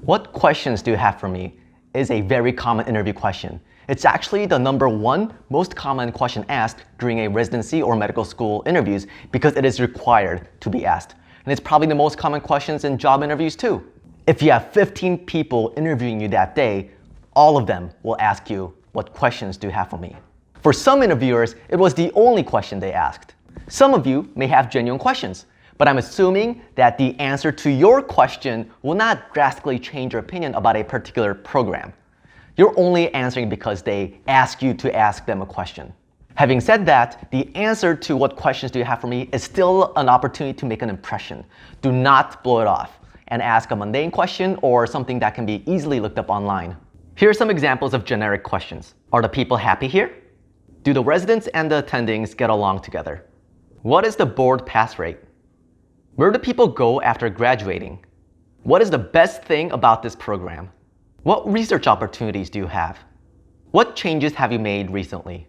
What questions do you have for me is a very common interview question. It's actually the #1 most common question asked during a residency or medical school interviews because it is required to be asked. And it's probably the most common questions in job interviews too. If you have 15 people interviewing you that day, all of them will ask you, what questions do you have for me? For some interviewers, it was the only question they asked. Some of you may have genuine questions, but I'm assuming that the answer to your question will not drastically change your opinion about a particular program. You're only answering because they ask you to ask them a question. Having said that, the answer to what questions do you have for me is still an opportunity to make an impression. Do not blow it off and ask a mundane question or something that can be easily looked up online. Here are some examples of generic questions. Are the people happy here? Do the residents and the attendings get along together? What is the board pass rate? Where do people go after graduating? What is the best thing about this program? What research opportunities do you have? What changes have you made recently?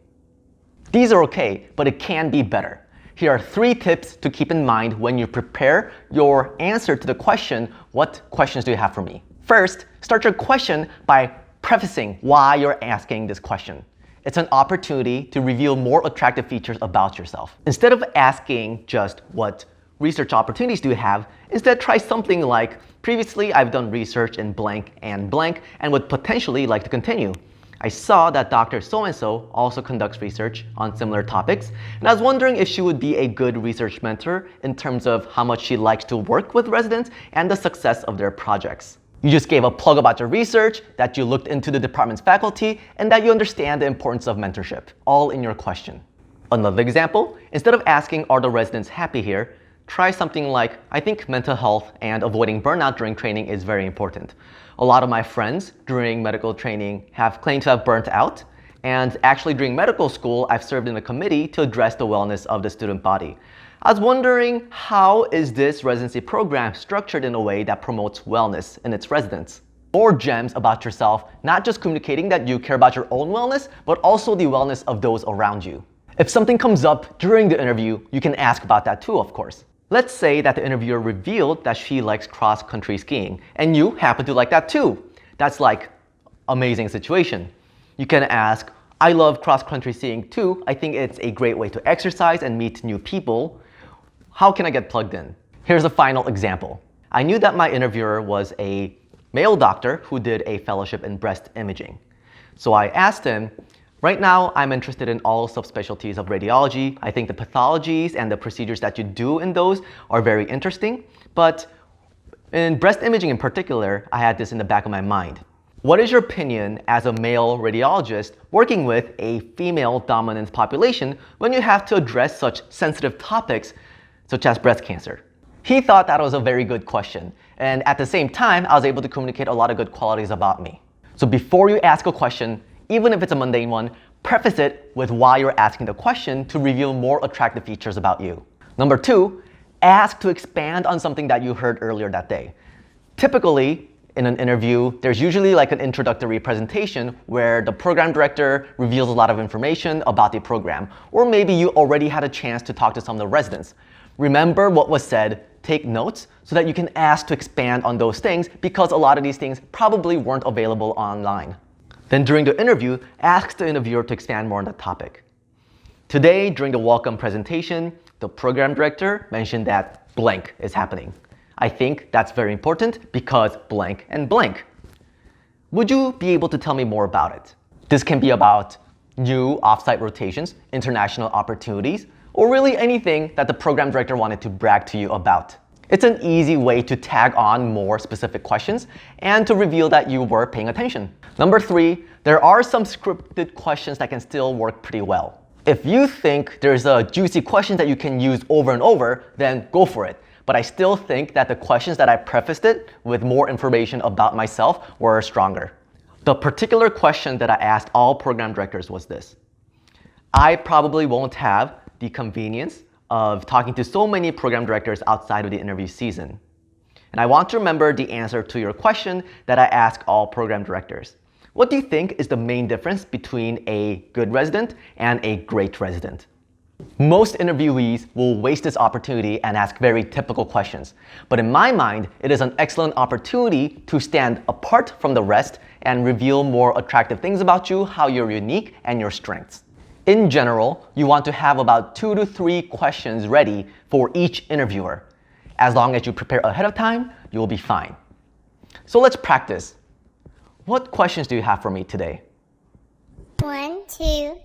These are okay, but it can be better. Here are 3 tips to keep in mind when you prepare your answer to the question, what questions do you have for me? First, start your question by prefacing why you're asking this question. It's an opportunity to reveal more attractive features about yourself. Instead of asking just what research opportunities do you have, instead try something like, previously I've done research in blank and would potentially like to continue. I saw that Dr. So-and-so also conducts research on similar topics, and I was wondering if she would be a good research mentor in terms of how much she likes to work with residents and the success of their projects. You just gave a plug about your research, that you looked into the department's faculty, and that you understand the importance of mentorship, all in your question. Another example, instead of asking, are the residents happy here? Try something like, I think mental health and avoiding burnout during training is very important. A lot of my friends during medical training have claimed to have burnt out, and actually during medical school, I've served in a committee to address the wellness of the student body. I was wondering, how is this residency program structured in a way that promotes wellness in its residents? More gems about yourself, not just communicating that you care about your own wellness, but also the wellness of those around you. If something comes up during the interview, you can ask about that too, of course. Let's say that the interviewer revealed that she likes cross-country skiing, and you happen to like that too. That's like amazing situation. You can ask, I love cross-country skiing too. I think it's a great way to exercise and meet new people. How can I get plugged in? Here's a final example. I knew that my interviewer was a male doctor who did a fellowship in breast imaging. So I asked him, right now I'm interested in all subspecialties of radiology. I think the pathologies and the procedures that you do in those are very interesting. But in breast imaging in particular, I had this in the back of my mind. What is your opinion as a male radiologist working with a female dominant population when you have to address such sensitive topics such as breast cancer? He thought that was a very good question, and at the same time, I was able to communicate a lot of good qualities about me. So before you ask a question, even if it's a mundane one, preface it with why you're asking the question to reveal more attractive features about you. #2, ask to expand on something that you heard earlier that day. Typically, in an interview, there's usually like an introductory presentation where the program director reveals a lot of information about the program, or maybe you already had a chance to talk to some of the residents. Remember what was said, take notes so that you can ask to expand on those things because a lot of these things probably weren't available online. Then during the interview, ask the interviewer to expand more on that topic. Today, during the welcome presentation, the program director mentioned that blank is happening. I think that's very important because blank and blank. Would you be able to tell me more about it? This can be about new offsite rotations, international opportunities, or really anything that the program director wanted to brag to you about. It's an easy way to tag on more specific questions and to reveal that you were paying attention. #3, there are some scripted questions that can still work pretty well. If you think there's a juicy question that you can use over and over, then go for it. But I still think that the questions that I prefaced it with more information about myself were stronger. The particular question that I asked all program directors was this. I probably won't have the convenience of talking to so many program directors outside of the interview season. And I want to remember the answer to your question that I ask all program directors. What do you think is the main difference between a good resident and a great resident? Most interviewees will waste this opportunity and ask very typical questions. But in my mind, it is an excellent opportunity to stand apart from the rest and reveal more attractive things about you, how you're unique, and your strengths. In general, you want to have about 2 to 3 questions ready for each interviewer. As long as you prepare ahead of time, you will be fine. So let's practice. What questions do you have for me today? 1, 2,